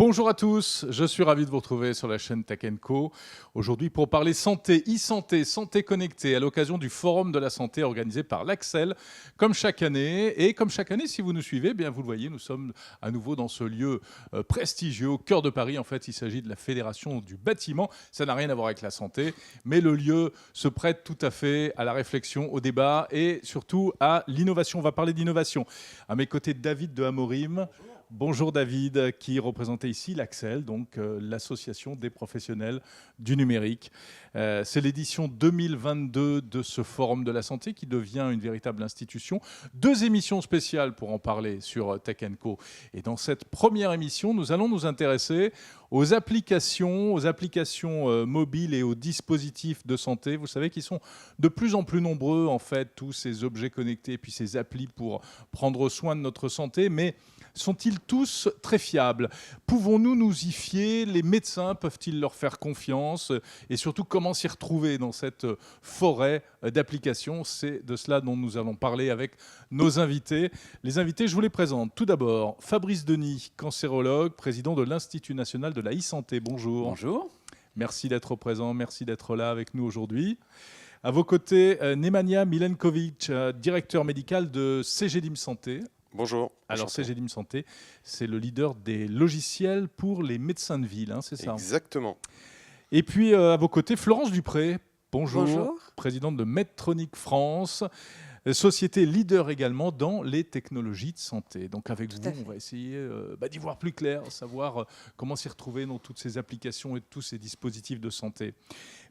Bonjour à tous, je suis ravi de vous retrouver sur la chaîne Tech & Co. Aujourd'hui pour parler santé, e-santé, santé connectée à l'occasion du Forum de la santé organisé par l'Axel, comme chaque année. Et comme chaque année, si vous nous suivez, bien vous le voyez, nous sommes à nouveau dans ce lieu prestigieux au cœur de Paris. En fait, il s'agit de la Fédération du bâtiment. Ça n'a rien à voir avec la santé, mais le lieu se prête tout à fait à la réflexion, au débat et surtout à l'innovation. On va parler d'innovation. À mes côtés, David de Amorim. Bonjour David, qui représentait ici l'Axel, donc l'association des professionnels du numérique. C'est l'édition 2022 de ce Forum de la santé qui devient une véritable institution. 2 émissions spéciales pour en parler sur Tech & Co. Et dans cette première émission, nous allons nous intéresser aux applications mobiles et aux dispositifs de santé. Vous savez qu'ils sont de plus en plus nombreux, en fait, tous ces objets connectés et puis ces applis pour prendre soin de notre santé. Mais sont-ils tous très fiables? Pouvons-nous nous y fier? Les médecins peuvent-ils leur faire confiance? Et surtout, comment s'y retrouver dans cette forêt d'applications? C'est de cela dont nous allons parler avec nos invités. Les invités, je vous les présente. Tout d'abord, Fabrice Denis, cancérologue, président de l'Institut national de la e-santé. Bonjour. Bonjour. Merci d'être présent, merci d'être là avec nous aujourd'hui. À vos côtés, Nemanja Milenkovic, directeur médical de CGDIM Santé. Bonjour. Alors CGDIM Santé, c'est le leader des logiciels pour les médecins de ville, hein, c'est ça? Exactement. Et puis à vos côtés, Florence Dupré. Bonjour. Bonjour. Présidente de Medtronic France, société leader également dans les technologies de santé. Donc avec vous, on va essayer d'y voir plus clair, savoir comment s'y retrouver dans toutes ces applications et tous ces dispositifs de santé.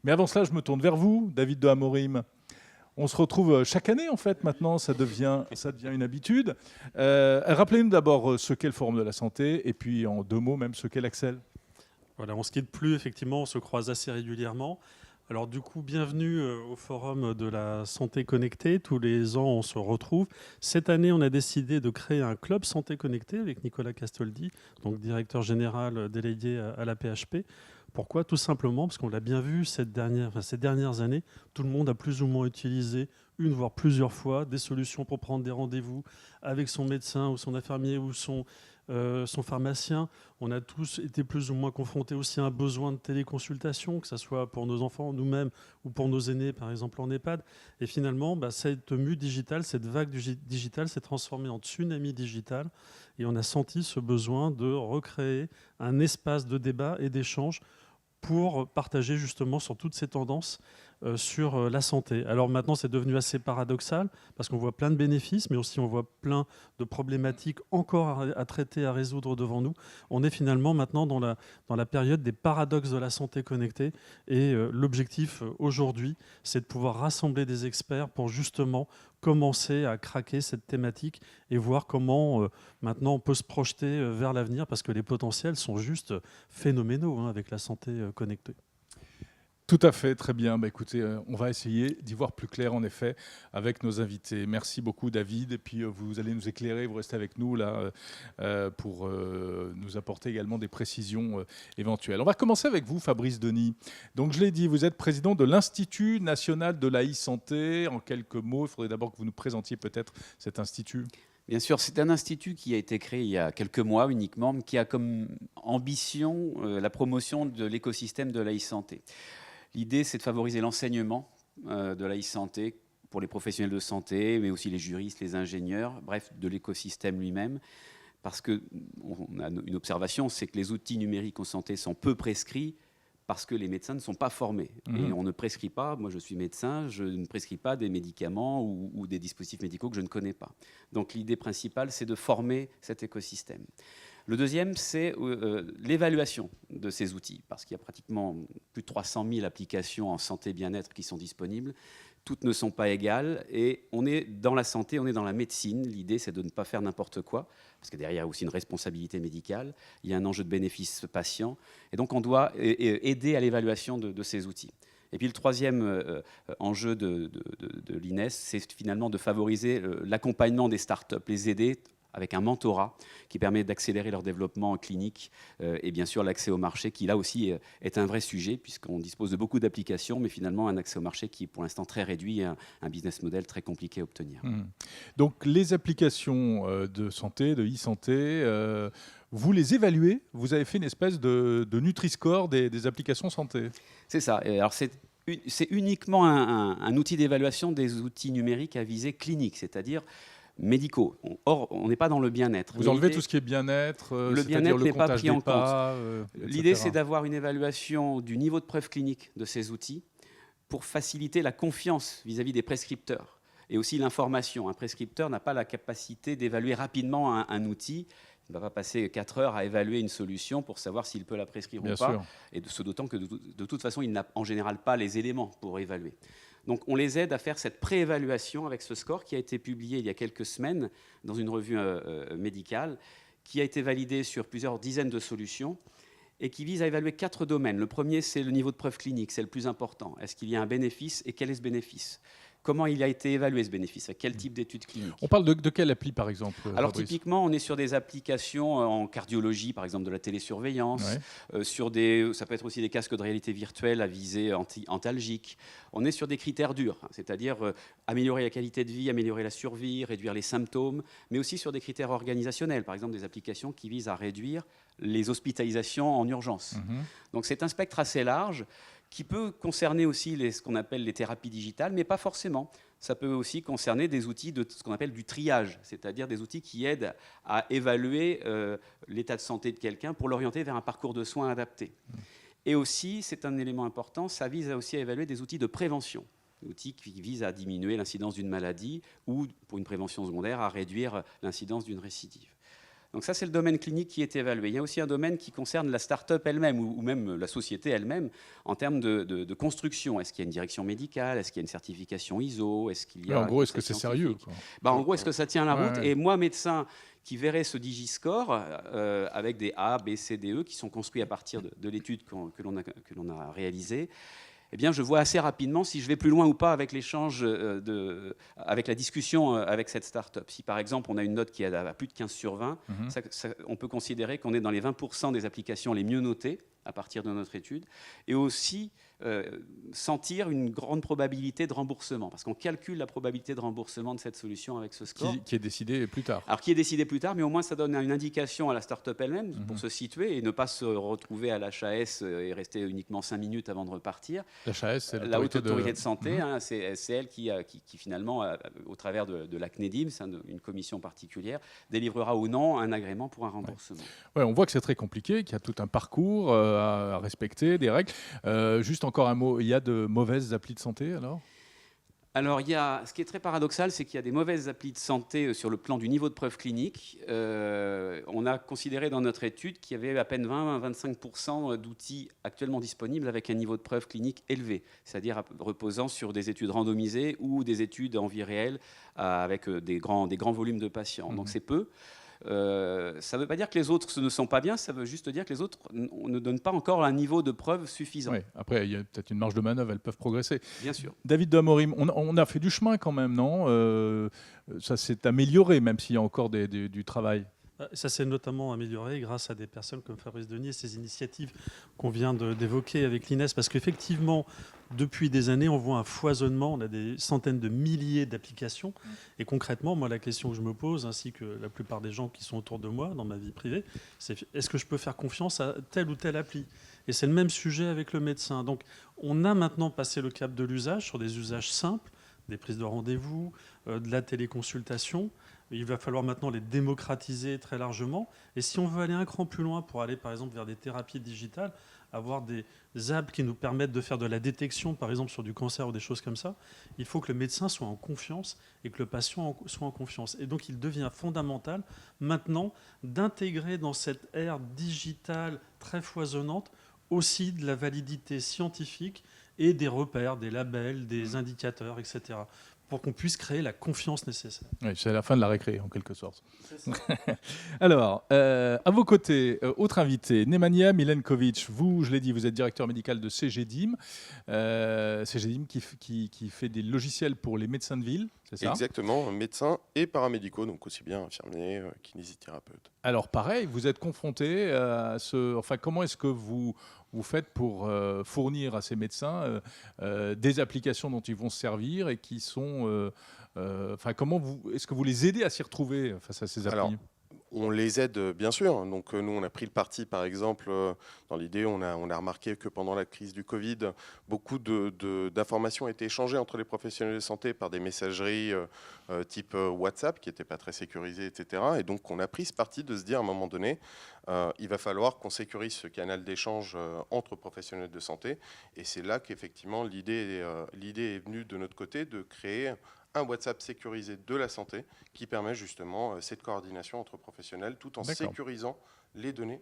Mais avant cela, je me tourne vers vous, David de Amorim. On se retrouve chaque année, en fait, maintenant, ça devient une habitude. Rappelez-nous d'abord ce qu'est le Forum de la santé, et puis en 2 mots, même ce qu'est l'Axel. Voilà, on ne se quitte plus, effectivement, on se croise assez régulièrement. Alors du coup, bienvenue au Forum de la santé connectée. Tous les ans, on se retrouve. Cette année, on a décidé de créer un club santé connectée avec Nicolas Castoldi, donc directeur général délégué à la PHP. Pourquoi? Tout simplement parce qu'on l'a bien vu ces dernières années, tout le monde a plus ou moins utilisé une voire plusieurs fois des solutions pour prendre des rendez-vous avec son médecin ou son infirmier ou son pharmacien. On a tous été plus ou moins confrontés aussi à un besoin de téléconsultation, que ce soit pour nos enfants, nous-mêmes, ou pour nos aînés, par exemple en EHPAD. Et finalement, cette mue digitale, cette vague digitale s'est transformée en tsunami digital. Et on a senti ce besoin de recréer un espace de débat et d'échange pour partager justement sur toutes ces tendances sur la santé. Alors maintenant, c'est devenu assez paradoxal parce qu'on voit plein de bénéfices, mais aussi on voit plein de problématiques encore à traiter, à résoudre devant nous. On est finalement maintenant dans la période des paradoxes de la santé connectée et l'objectif aujourd'hui, c'est de pouvoir rassembler des experts pour justement commencer à craquer cette thématique et voir comment maintenant on peut se projeter vers l'avenir parce que les potentiels sont juste phénoménaux avec la santé connectée. Tout à fait, très bien. Écoutez, on va essayer d'y voir plus clair, en effet, avec nos invités. Merci beaucoup, David. Et puis, vous allez nous éclairer, vous restez avec nous là pour nous apporter également des précisions éventuelles. On va commencer avec vous, Fabrice Denis. Donc, je l'ai dit, vous êtes président de l'Institut national de la e-santé. En quelques mots, il faudrait d'abord que vous nous présentiez peut-être cet institut. Bien sûr, c'est un institut qui a été créé il y a quelques mois uniquement, qui a comme ambition la promotion de l'écosystème de la e-santé. L'idée, c'est de favoriser l'enseignement de la e-santé pour les professionnels de santé, mais aussi les juristes, les ingénieurs, bref, de l'écosystème lui-même. Parce qu'on a une observation, c'est que les outils numériques en santé sont peu prescrits parce que les médecins ne sont pas formés. Et on ne prescrit pas, moi je suis médecin, je ne prescris pas des médicaments ou des dispositifs médicaux que je ne connais pas. Donc l'idée principale, c'est de former cet écosystème. Le deuxième, c'est l'évaluation de ces outils, parce qu'il y a pratiquement plus de 300 000 applications en santé et bien-être qui sont disponibles. Toutes ne sont pas égales et on est dans la santé, on est dans la médecine. L'idée, c'est de ne pas faire n'importe quoi, parce que derrière, il y a aussi une responsabilité médicale, il y a un enjeu de bénéfice patient, et donc on doit aider à l'évaluation de ces outils. Et puis le troisième enjeu de l'INES, c'est finalement de favoriser l'accompagnement des startups, les aider avec un mentorat qui permet d'accélérer leur développement clinique et bien sûr l'accès au marché qui là aussi est un vrai sujet puisqu'on dispose de beaucoup d'applications mais finalement un accès au marché qui est pour l'instant très réduit et un business model très compliqué à obtenir. Donc les applications de santé, de e-santé, vous les évaluez? Vous avez fait une espèce de Nutri-Score des applications santé? C'est ça. Et alors c'est uniquement un outil d'évaluation des outils numériques à visée clinique, c'est-à-dire médicaux. Or, on n'est pas dans le bien-être. Vous enlevez tout ce qui est bien-être, le bien-être n'est pas pris en compte. L'idée, c'est d'avoir une évaluation du niveau de preuve clinique de ces outils pour faciliter la confiance vis-à-vis des prescripteurs et aussi l'information. Un prescripteur n'a pas la capacité d'évaluer rapidement un outil. Il ne va pas passer 4 heures à évaluer une solution pour savoir s'il peut la prescrire Bien ou pas. sûr. Et ce d'autant que de toute façon, il n'a en général pas les éléments pour évaluer. Donc on les aide à faire cette préévaluation avec ce score qui a été publié il y a quelques semaines dans une revue médicale, qui a été validé sur plusieurs dizaines de solutions et qui vise à évaluer 4 domaines. Le premier, c'est le niveau de preuve clinique, c'est le plus important. Est-ce qu'il y a un bénéfice et quel est ce bénéfice ? Comment il a été évalué ce bénéfice? À quel type d'études cliniques? On parle de quelle appli par exemple? Alors Fabrice? typiquement, on est sur des applications en cardiologie, par exemple de la télésurveillance, sur ça peut être aussi des casques de réalité virtuelle à visée antalgique. On est sur des critères durs, c'est-à-dire améliorer la qualité de vie, améliorer la survie, réduire les symptômes, mais aussi sur des critères organisationnels, par exemple des applications qui visent à réduire les hospitalisations en urgence. Donc c'est un spectre assez large qui peut concerner aussi ce qu'on appelle les thérapies digitales, mais pas forcément. Ça peut aussi concerner des outils de ce qu'on appelle du triage, c'est-à-dire des outils qui aident à évaluer l'état de santé de quelqu'un pour l'orienter vers un parcours de soins adapté. Et aussi, c'est un élément important, ça vise aussi à évaluer des outils de prévention, des outils qui visent à diminuer l'incidence d'une maladie ou, pour une prévention secondaire, à réduire l'incidence d'une récidive. Donc ça, c'est le domaine clinique qui est évalué. Il y a aussi un domaine qui concerne la start-up elle-même ou même la société elle-même en termes de construction. Est-ce qu'il y a une direction médicale? Est-ce qu'il y a une certification ISO? Est-ce qu'il y a en gros, est-ce que c'est sérieux, quoi? En gros, est-ce que ça tient la route? Et moi, médecin qui verrais ce Digiscore avec des A, B, C, D, E qui sont construits à partir de l'étude que l'on a réalisée, eh bien, je vois assez rapidement si je vais plus loin ou pas avec l'échange, avec la discussion avec cette start-up. Si par exemple on a une note qui est à plus de 15 sur 20, on peut considérer qu'on est dans les 20% des applications les mieux notées à partir de notre étude, et aussi sentir une grande probabilité de remboursement, parce qu'on calcule la probabilité de remboursement de cette solution avec ce score. Qui est décidé plus tard. Alors qui est décidé plus tard, mais au moins ça donne une indication à la start-up elle-même pour se situer et ne pas se retrouver à l'HAS et rester uniquement 5 minutes avant de repartir. L'HAS, c'est la Haute Autorité de Santé, c'est elle qui finalement, au travers de la CNEDIM, c'est une commission particulière, délivrera ou non un agrément pour un remboursement. Ouais, on voit que c'est très compliqué, qu'il y a tout un parcours à respecter, des règles. Juste encore un mot, il y a de mauvaises applis de santé alors? Alors, ce qui est très paradoxal, c'est qu'il y a des mauvaises applis de santé sur le plan du niveau de preuve clinique. On a considéré dans notre étude qu'il y avait à peine 20-25% d'outils actuellement disponibles avec un niveau de preuve clinique élevé, c'est-à-dire reposant sur des études randomisées ou des études en vie réelle avec des grands volumes de patients. Donc c'est peu. Ça ne veut pas dire que les autres ne sont pas bien, ça veut juste dire que les autres ne donnent pas encore un niveau de preuve suffisant. Oui, après, il y a peut-être une marge de manœuvre, elles peuvent progresser. Bien sûr. David de Amorim, on a fait du chemin quand même, non? Ça s'est amélioré, même s'il y a encore du travail. Ça s'est notamment amélioré grâce à des personnes comme Fabrice Denis et ces initiatives qu'on vient d'évoquer avec l'INES, parce qu'effectivement, depuis des années, on voit un foisonnement, on a des centaines de milliers d'applications, et concrètement, moi, la question que je me pose, ainsi que la plupart des gens qui sont autour de moi dans ma vie privée, c'est est-ce que je peux faire confiance à telle ou telle appli? Et c'est le même sujet avec le médecin. Donc, on a maintenant passé le cap de l'usage sur des usages simples, des prises de rendez-vous, de la téléconsultation. Il va falloir maintenant les démocratiser très largement. Et si on veut aller un cran plus loin pour aller, par exemple, vers des thérapies digitales, avoir des apps qui nous permettent de faire de la détection, par exemple, sur du cancer ou des choses comme ça, il faut que le médecin soit en confiance et que le patient soit en confiance. Et donc, il devient fondamental, maintenant, d'intégrer dans cette ère digitale très foisonnante aussi de la validité scientifique et des repères, des labels, des indicateurs, etc., pour qu'on puisse créer la confiance nécessaire. Oui, c'est la fin de la récré, en quelque sorte. Alors, à vos côtés, autre invité, Nemanja Milenkovic. Vous, je l'ai dit, vous êtes directeur médical de CGDIM. CGDIM qui fait des logiciels pour les médecins de ville, c'est ça? Exactement, médecins et paramédicaux, donc aussi bien infirmiers, kinésithérapeutes. Alors, pareil, vous êtes confronté à ce... Enfin, comment est-ce que vous faites pour fournir à ces médecins des applications dont ils vont se servir et qui sont... Enfin, est-ce que vous les aidez à s'y retrouver face à ces applis? Alors, on les aide bien sûr. Donc nous, on a pris le parti, par exemple, dans l'idée, on a remarqué que pendant la crise du Covid, beaucoup d'informations étaient échangées entre les professionnels de santé par des messageries type WhatsApp, qui n'étaient pas très sécurisées, etc. Et donc on a pris ce parti de se dire à un moment donné, il va falloir qu'on sécurise ce canal d'échange entre professionnels de santé. Et c'est là qu'effectivement l'idée est venue de notre côté de créer un WhatsApp sécurisé de la santé qui permet justement cette coordination entre professionnels tout en sécurisant les données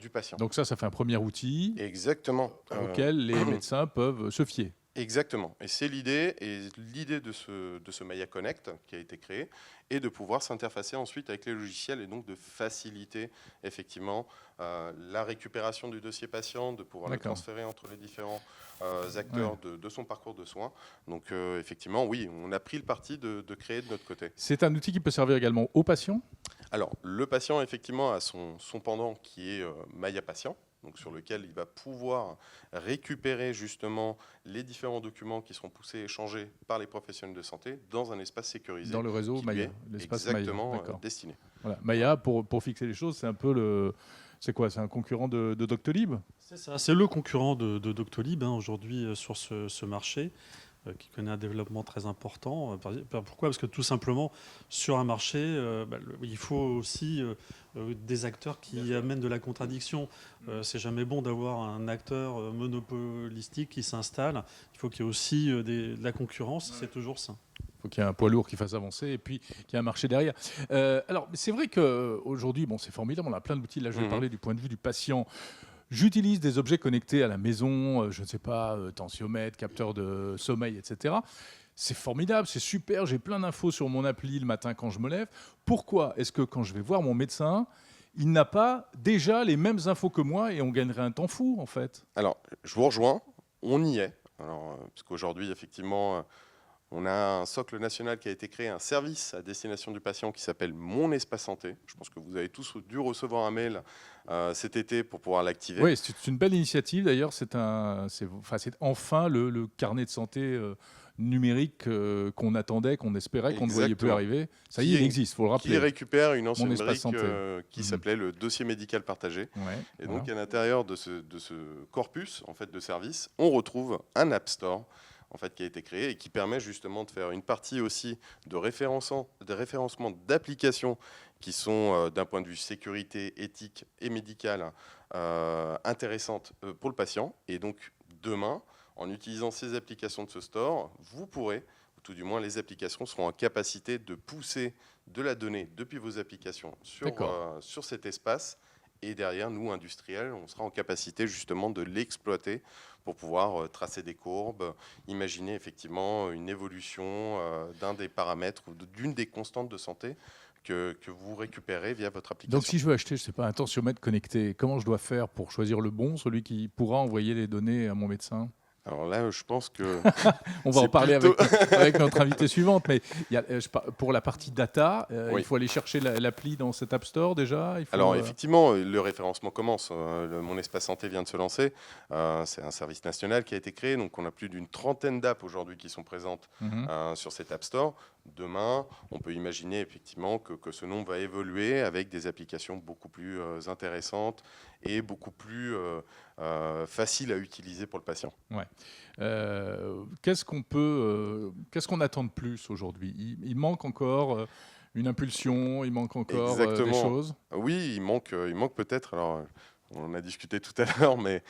du patient. Donc ça fait un premier outil. Exactement. Auquel les médecins peuvent se fier. Exactement. Et c'est l'idée. Et l'idée de ce Maya Connect qui a été créé est de pouvoir s'interfacer ensuite avec les logiciels et donc de faciliter effectivement la récupération du dossier patient, de pouvoir le transférer entre les différents acteurs de son parcours de soins. Donc effectivement, oui, on a pris le parti de créer de notre côté. C'est un outil qui peut servir également aux patients? Alors, le patient, effectivement, a son pendant qui est Maya Patient, donc sur lequel il va pouvoir récupérer justement les différents documents qui seront poussés et échangés par les professionnels de santé dans un espace sécurisé. Dans le réseau Maya, l'espace Maya. Exactement destiné. Voilà. Maya, pour fixer les choses, c'est un peu le... C'est quoi? C'est un concurrent de Doctolib? C'est ça, c'est le concurrent de Doctolib aujourd'hui sur ce marché. Qui connaît un développement très important. Pourquoi? Parce que tout simplement, sur un marché, il faut aussi des acteurs qui amènent de la contradiction. C'est jamais bon d'avoir un acteur monopolistique qui s'installe. Il faut qu'il y ait aussi de la concurrence, c'est toujours sain. Il faut qu'il y ait un poids lourd qui fasse avancer et puis qu'il y ait un marché derrière. Alors, c'est vrai qu'aujourd'hui, c'est formidable, on a plein d'outils. Là, je vais parler du point de vue du patient. J'utilise des objets connectés à la maison, je ne sais pas, tensiomètre, capteur de sommeil, etc. C'est formidable, c'est super, j'ai plein d'infos sur mon appli le matin quand je me lève. Pourquoi est-ce que quand je vais voir mon médecin, il n'a pas déjà les mêmes infos que moi et on gagnerait un temps fou, en fait? Alors, je vous rejoins, on y est. Parce qu'aujourd'hui, effectivement... on a un socle national qui a été créé, un service à destination du patient qui s'appelle Mon Espace Santé. Je pense que vous avez tous dû recevoir un mail cet été pour pouvoir l'activer. Oui, c'est une belle initiative. D'ailleurs, c'est enfin le carnet de santé numérique qu'on attendait, qu'on espérait, qu'on ne voyait plus arriver. Ça y est, il existe, il faut le rappeler. Qui récupère une ancienne brique qui s'appelait le dossier médical partagé. Et donc, à l'intérieur de ce corpus en fait, de services, on retrouve un App Store en fait, qui a été créé et qui permet justement de faire une partie aussi de référencement d'applications qui sont, d'un point de vue sécurité, éthique et médicale, intéressantes pour le patient. Et donc, demain, en utilisant ces applications de ce store, vous pourrez, ou tout du moins les applications seront en capacité de pousser de la donnée depuis vos applications sur cet espace. Et derrière, nous, industriels, on sera en capacité justement de l'exploiter pour pouvoir tracer des courbes, imaginer effectivement une évolution d'un des paramètres ou d'une des constantes de santé que vous récupérez via votre application. Donc si je veux acheter, je sais pas, un tensiomètre connecté, comment je dois faire pour choisir le bon, celui qui pourra envoyer les données à mon médecin? Alors là, je pense que... On va en parler avec notre invité suivante, mais pour la partie data, il faut aller chercher l'appli dans cet App Store déjà. Alors effectivement, le référencement commence. Mon Espace Santé vient de se lancer. C'est un service national qui a été créé. Donc on a plus d'une trentaine d'apps aujourd'hui qui sont présentes sur cet App Store. Demain, on peut imaginer effectivement que ce nombre va évoluer avec des applications beaucoup plus intéressantes et beaucoup plus faciles à utiliser pour le patient. Ouais. Qu'est-ce qu'on attend de plus aujourd'hui? Il manque encore une impulsion, il manque encore des choses? Oui, il manque peut-être... Alors, on en a discuté tout à l'heure, mais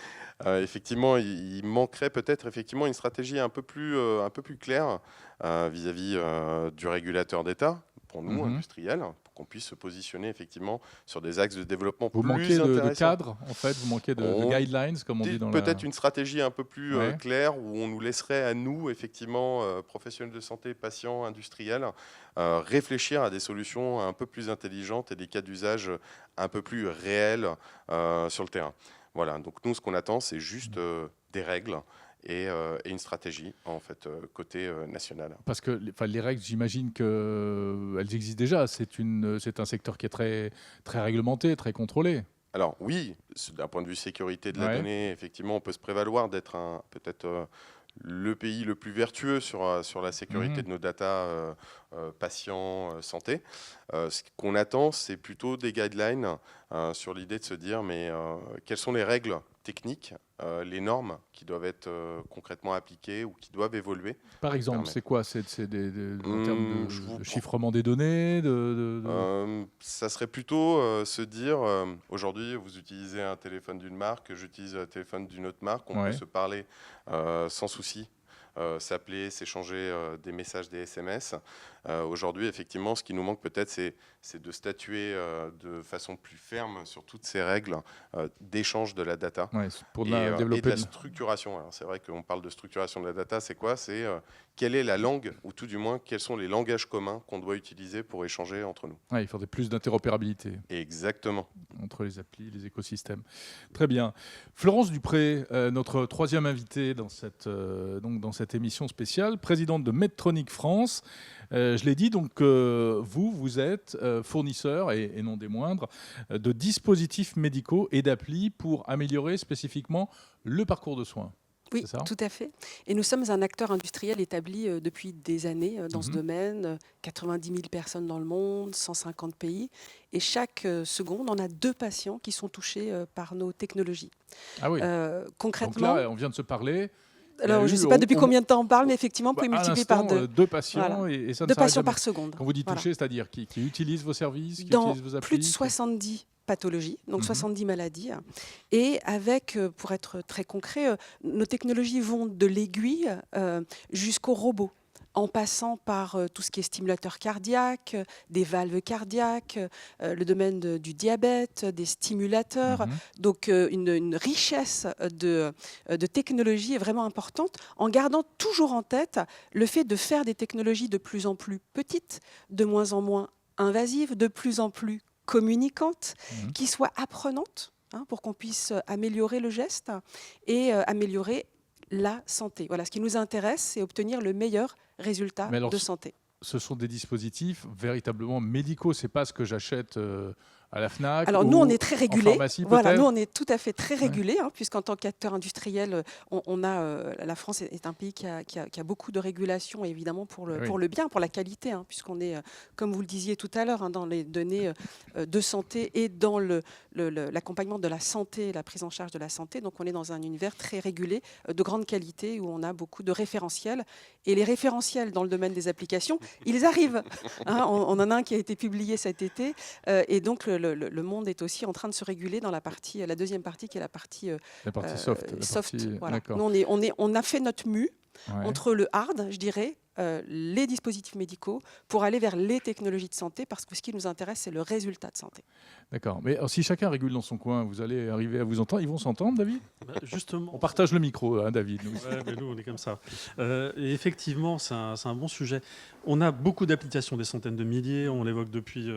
effectivement, il manquerait peut-être effectivement une stratégie un peu plus claire vis-à-vis du régulateur d'État, pour nous, industriels, pour qu'on puisse se positionner effectivement sur des axes de développement vous plus manquez intéressants. de cadre, en fait, vous manquez de guidelines, comme on dit dans peut-être une stratégie un peu plus Ouais. claire où on nous laisserait à nous, effectivement, professionnels de santé, patients, industriels, réfléchir à des solutions un peu plus intelligentes et des cas d'usage un peu plus réels sur le terrain. Voilà, donc nous, ce qu'on attend, c'est juste des règles et une stratégie, en fait, côté national. Parce que les règles, j'imagine qu'elles existent déjà. C'est un secteur qui est très, très réglementé, très contrôlé. Alors oui, d'un point de vue sécurité de la donnée, effectivement, on peut se prévaloir d'être peut-être le pays le plus vertueux sur la sécurité de nos data patients, santé. Ce qu'on attend, c'est plutôt des guidelines sur l'idée de se dire, mais quelles sont les règles techniques, les normes qui doivent être concrètement appliquées ou qui doivent évoluer. Par exemple, c'est quoi? C'est en termes de chiffrement des données ça serait plutôt se dire, aujourd'hui, vous utilisez un téléphone d'une marque, j'utilise un téléphone d'une autre marque, on peut se parler sans souci. S'appeler, s'échanger des messages, des SMS. Aujourd'hui, effectivement, ce qui nous manque peut-être, c'est de statuer de façon plus ferme sur toutes ces règles d'échange de la data pour et de la structuration. Alors, c'est vrai qu'on parle de structuration de la data, c'est quoi? C'est quelle est la langue, ou tout du moins, quels sont les langages communs qu'on doit utiliser pour échanger entre nous. Il faudrait plus d'interopérabilité. Exactement. Entre les applis, les écosystèmes. Très bien. Florence Dupré, notre troisième invitée dans cette émission spéciale, présidente de Medtronic France. Je l'ai dit, donc vous êtes fournisseur, et non des moindres, de dispositifs médicaux et d'applis pour améliorer spécifiquement le parcours de soins. Oui, tout à fait. Et nous sommes un acteur industriel établi depuis des années dans ce domaine. 90 000 personnes dans le monde, 150 pays. Et chaque seconde, on a 2 patients qui sont touchés par nos technologies. Ah oui. Concrètement, donc là, on vient de se parler. Alors, je ne sais pas depuis combien de temps on parle, mais effectivement, vous pouvez multiplier par 2. 2 patients, et ça ne 2 s'arrête patients jamais. par seconde. Quand vous dites toucher, c'est-à-dire qui utilisent vos services, qui dans utilisent vos applis? Plus de 70 pathologies, donc 70 maladies. Et avec, pour être très concret, nos technologies vont de l'aiguille jusqu'au robot, en passant par tout ce qui est stimulateur cardiaque, des valves cardiaques, le domaine du diabète, des stimulateurs. Donc une richesse de technologies est vraiment importante, en gardant toujours en tête le fait de faire des technologies de plus en plus petites, de moins en moins invasives, de plus en plus communicantes, qui soient apprenantes, pour qu'on puisse améliorer le geste et améliorer la santé. Voilà, ce qui nous intéresse, c'est obtenir le meilleur résultat de santé. Ce sont des dispositifs véritablement médicaux, c'est pas ce que j'achète à la FNAC. Alors nous, on est très régulé. Voilà, nous, on est tout à fait très régulé, puisqu'en tant qu'acteur industriel, la France est un pays qui a beaucoup de régulation, évidemment pour le bien, pour la qualité, puisqu'on est, comme vous le disiez tout à l'heure, dans les données de santé et dans l'accompagnement de la santé, la prise en charge de la santé. Donc on est dans un univers très régulé, de grande qualité, où on a beaucoup de référentiels. Et les référentiels dans le domaine des applications, ils arrivent. On en a un qui a été publié cet été, et donc le monde est aussi en train de se réguler dans la deuxième partie qui est la partie soft. Voilà. Nous, on a fait notre mue entre le hard, je dirais, les dispositifs médicaux, pour aller vers les technologies de santé, parce que ce qui nous intéresse, c'est le résultat de santé. D'accord. Mais alors, si chacun régule dans son coin, vous allez arriver à vous entendre. Ils vont s'entendre, David? Justement. On partage le micro, David. Nous. Mais nous, on est comme ça. Et effectivement, c'est un bon sujet. On a beaucoup d'applications, des centaines de milliers. On l'évoque depuis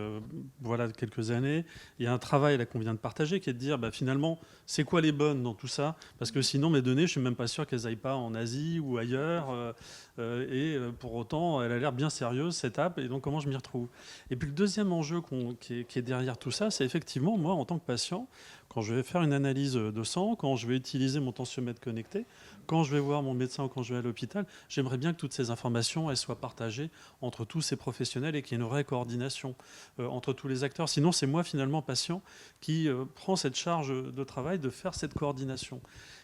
quelques années. Il y a un travail là qu'on vient de partager qui est de dire, finalement, c'est quoi les bonnes dans tout ça? Parce que sinon, mes données, je suis même pas sûr qu'elles aillent pas en Asie ou ailleurs. Pour autant, elle a l'air bien sérieuse, cette app, et donc comment je m'y retrouve? Et puis le deuxième enjeu qui est derrière tout ça, c'est effectivement, moi, en tant que patient, quand je vais faire une analyse de sang, quand je vais utiliser mon tensiomètre connecté, quand je vais voir mon médecin ou quand je vais à l'hôpital, j'aimerais bien que toutes ces informations elles soient partagées entre tous ces professionnels et qu'il y ait une vraie coordination entre tous les acteurs. Sinon, c'est moi, finalement, patient, qui prend cette charge de travail de faire cette coordination.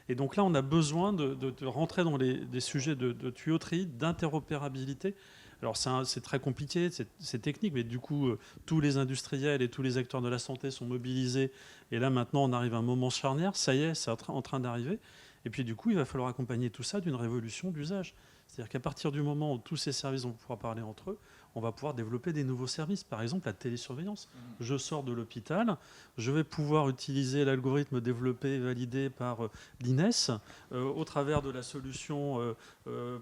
Et donc là, on a besoin de rentrer dans des sujets de tuyauterie, d'interopérabilité. Alors c'est très compliqué, c'est technique, mais du coup, tous les industriels et tous les acteurs de la santé sont mobilisés. Et là, maintenant, on arrive à un moment charnière. Ça y est, c'est en train d'arriver. Et puis, du coup, il va falloir accompagner tout ça d'une révolution d'usage. C'est-à-dire qu'à partir du moment où tous ces services vont pouvoir parler entre eux, on va pouvoir développer des nouveaux services. Par exemple, la télésurveillance. Je sors de l'hôpital, je vais pouvoir utiliser l'algorithme développé et validé par l'INES au travers de la solution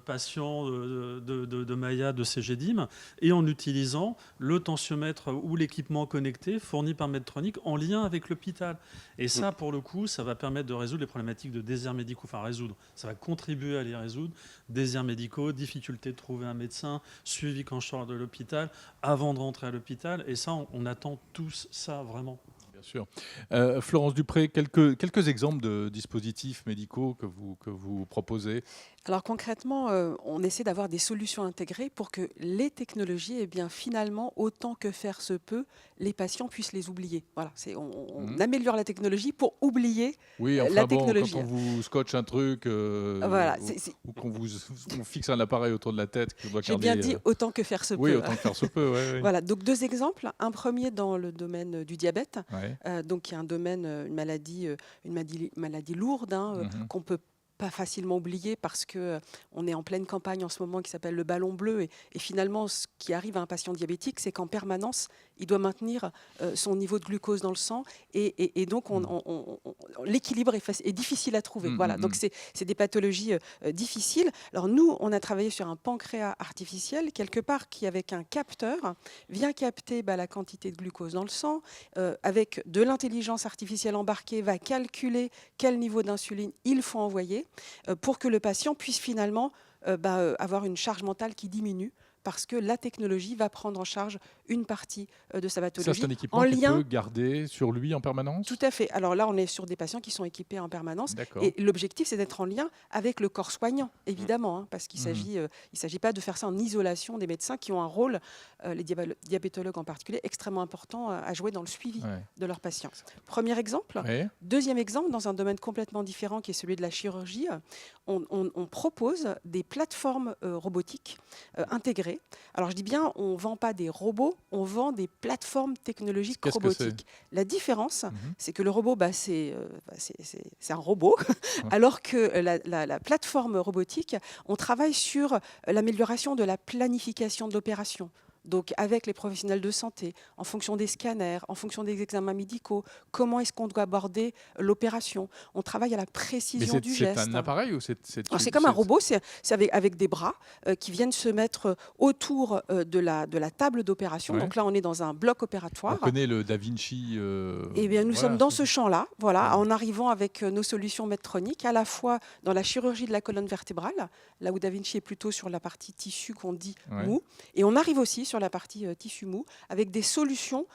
patient de Maya, de CGDIM, et en utilisant le tensiomètre ou l'équipement connecté fourni par Medtronic en lien avec l'hôpital. Et ça, pour le coup, ça va permettre de résoudre les problématiques de déserts médicaux. Enfin, résoudre, ça va contribuer à les résoudre. Déserts médicaux, difficulté de trouver un médecin, suivi quand je sors de l'hôpital, avant de rentrer à l'hôpital. Et ça, on attend tous ça, vraiment. Bien sûr. Florence Dupré, quelques exemples de dispositifs médicaux que vous proposez? Alors concrètement, on essaie d'avoir des solutions intégrées pour que les technologies, eh bien, finalement, autant que faire se peut, les patients puissent les oublier. Voilà, on améliore la technologie pour oublier la technologie. Quand on vous scotche un truc voilà, ou qu'on on fixe un appareil autour de la tête, j'ai bien dit autant que faire se peut. Oui, autant que faire se peut. Ouais. Voilà, donc 2 exemples. Un premier dans le domaine du diabète, Ouais. donc qui est un domaine, une maladie lourde, qu'on peut pas facilement oublié parce qu'on est en pleine campagne en ce moment qui s'appelle le ballon bleu. Et finalement, ce qui arrive à un patient diabétique, c'est qu'en permanence, il doit maintenir son niveau de glucose dans le sang. Et donc, l'équilibre est difficile à trouver. Voilà, donc c'est des pathologies difficiles. Alors nous, on a travaillé sur un pancréas artificiel, quelque part, qui, avec un capteur, vient capter la quantité de glucose dans le sang. Avec de l'intelligence artificielle embarquée, va calculer quel niveau d'insuline il faut envoyer pour que le patient puisse finalement avoir une charge mentale qui diminue, parce que la technologie va prendre en charge une partie de sa pathologie. Ça, c'est un équipement qu'il peut garder sur lui en permanence? Tout à fait. Alors là, on est sur des patients qui sont équipés en permanence. Et l'objectif, c'est d'être en lien avec le corps soignant, évidemment, parce qu'il ne s'agit pas de faire ça en isolation des médecins qui ont un rôle, les diabétologues en particulier, extrêmement important à jouer dans le suivi de leurs patients. Premier exemple. Deuxième exemple, dans un domaine complètement différent qui est celui de la chirurgie, on propose des plateformes robotiques intégrées. Alors je dis bien, on ne vend pas des robots, on vend des plateformes technologiques robotiques. La différence, c'est que le robot, c'est un robot, alors que la plateforme robotique, on travaille sur l'amélioration de la planification de l'opération. Donc avec les professionnels de santé, en fonction des scanners, en fonction des examens médicaux, comment est-ce qu'on doit aborder l'opération. On travaille à la précision du geste. C'est un appareil ou c'est comme un robot, c'est avec des bras qui viennent se mettre autour de la table d'opération. Donc là, on est dans un bloc opératoire. On connaît le Da Vinci. Eh bien, nous sommes dans ce champ-là, en arrivant avec nos solutions Medtronic, à la fois dans la chirurgie de la colonne vertébrale, là où Da Vinci est plutôt sur la partie tissu qu'on dit mou, et on arrive aussi sur la partie tissu mou, avec des solutions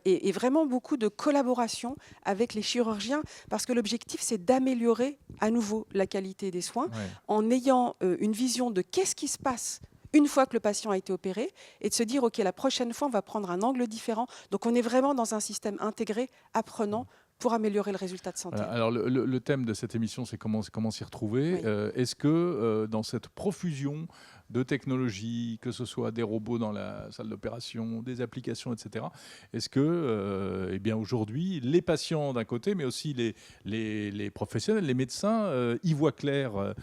et vraiment beaucoup de collaboration avec les chirurgiens, parce que l'objectif, c'est d'améliorer à nouveau la qualité des soins en ayant une vision de qu'est-ce qui se passe une fois que le patient a été opéré, et de se dire, OK, la prochaine fois, on va prendre un angle différent. Donc, on est vraiment dans un système intégré, apprenant, pour améliorer le résultat de santé. Alors, le thème de cette émission, c'est comment s'y retrouver. Est-ce que dans cette profusion de technologies, que ce soit des robots dans la salle d'opération, des applications, etc., est-ce que aujourd'hui, les patients d'un côté, mais aussi les professionnels, les médecins, y voient clair?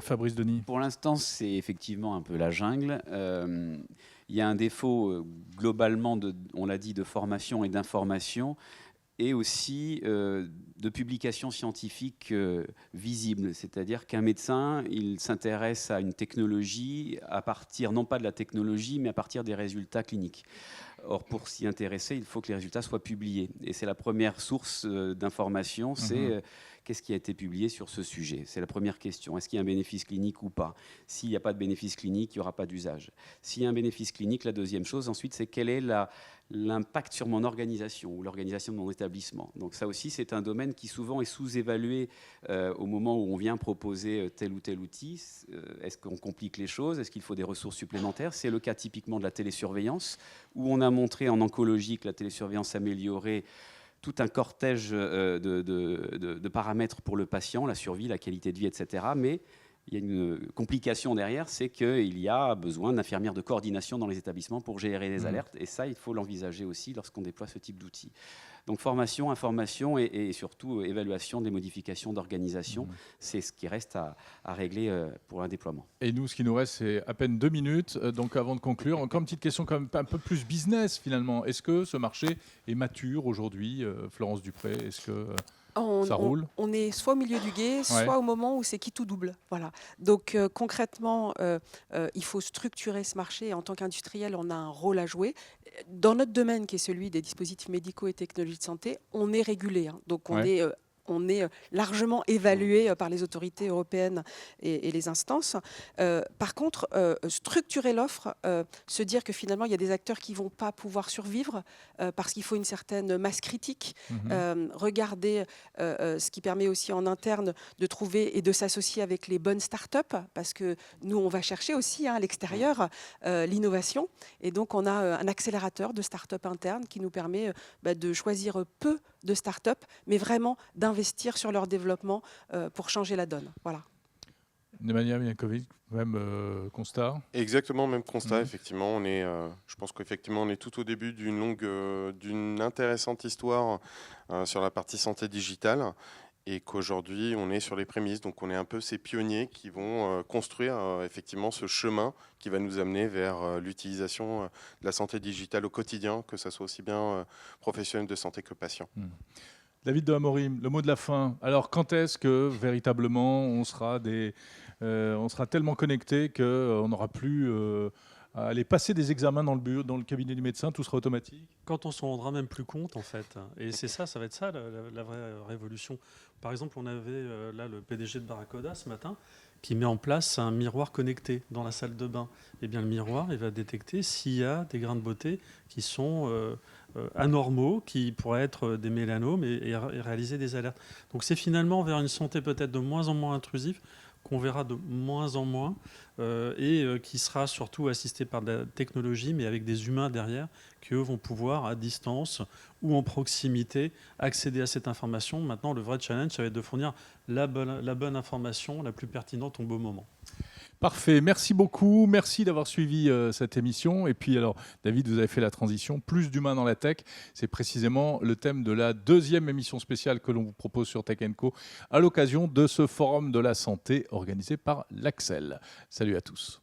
Fabrice Denis. Pour l'instant, c'est effectivement un peu la jungle. Il y a un défaut globalement, on l'a dit, de formation et d'information, et aussi de publications scientifiques visibles. C'est-à-dire qu'un médecin, il s'intéresse à une technologie à partir, non pas de la technologie, mais à partir des résultats cliniques. Or, pour s'y intéresser, il faut que les résultats soient publiés. Et c'est la première source d'information, c'est qu'est-ce qui a été publié sur ce sujet. C'est la première question. Est-ce qu'il y a un bénéfice clinique ou pas? S'il n'y a pas de bénéfice clinique, il n'y aura pas d'usage. S'il y a un bénéfice clinique, la deuxième chose, ensuite, c'est quel est l'impact sur mon organisation ou l'organisation de mon établissement. Donc ça aussi, c'est un domaine qui souvent est sous-évalué au moment où on vient proposer tel ou tel outil. Est-ce qu'on complique les choses? Est-ce qu'il faut des ressources supplémentaires? C'est le cas typiquement de la télésurveillance, où on a montré en oncologie que la télésurveillance améliorait tout un cortège de paramètres pour le patient, la survie, la qualité de vie, etc. Mais il y a une complication derrière, c'est qu'il y a besoin d'infirmières de coordination dans les établissements pour gérer les alertes. Et ça, il faut l'envisager aussi lorsqu'on déploie ce type d'outils. Donc formation, information et surtout évaluation des modifications d'organisation, c'est ce qui reste à régler pour un déploiement. Et nous, ce qui nous reste, c'est à peine 2 minutes. Donc avant de conclure, encore une petite question quand même un peu plus business finalement. Est-ce que ce marché est mature aujourd'hui, Florence Dupré? Est-ce que ça roule? On est soit au milieu du gué, soit au moment où c'est qui tout double. Voilà. Donc concrètement, il faut structurer ce marché. En tant qu'industriel, on a un rôle à jouer. Dans notre domaine, qui est celui des dispositifs médicaux et technologies de santé, on est régulé. Donc on est largement évalué par les autorités européennes et les instances. Par contre, structurer l'offre, se dire que finalement, il y a des acteurs qui ne vont pas pouvoir survivre parce qu'il faut une certaine masse critique. Regarder ce qui permet aussi en interne de trouver et de s'associer avec les bonnes startups, parce que nous, on va chercher aussi à l'extérieur l'innovation. Et donc, on a un accélérateur de startups internes qui nous permet de choisir peu de startups, mais vraiment d'investir sur leur développement pour changer la donne. Voilà. Nemanja Milankovic, même constat? Exactement, même constat, effectivement. Je pense qu'effectivement, on est tout au début d'une intéressante histoire sur la partie santé digitale et qu'aujourd'hui, on est sur les prémices. Donc, on est un peu ces pionniers qui vont construire effectivement ce chemin qui va nous amener vers l'utilisation de la santé digitale au quotidien, que ce soit aussi bien professionnel de santé que patient. David de Amorim, le mot de la fin. Alors, quand est-ce que véritablement on sera tellement connecté qu'on n'aura plus à aller passer des examens dans le cabinet du médecin, tout sera automatique? Quand on s'en rendra même plus compte, en fait. Et c'est ça va être ça la vraie révolution. Par exemple, on avait là le PDG de Barracoda ce matin qui met en place un miroir connecté dans la salle de bain. Eh bien, le miroir, il va détecter s'il y a des grains de beauté qui sont anormaux, qui pourraient être des mélanomes et réaliser des alertes. Donc, c'est finalement vers une santé peut-être de moins en moins intrusive qu'on verra de moins en moins et qui sera surtout assisté par de la technologie, mais avec des humains derrière, qui eux vont pouvoir, à distance ou en proximité, accéder à cette information. Maintenant, le vrai challenge, ça va être de fournir la bonne information, la plus pertinente au bon moment. Parfait, merci beaucoup, merci d'avoir suivi cette émission. Et puis alors, David, vous avez fait la transition, plus d'humains dans la tech, c'est précisément le thème de la deuxième émission spéciale que l'on vous propose sur Tech & Co à l'occasion de ce forum de la santé organisé par l'Axel. Salut à tous.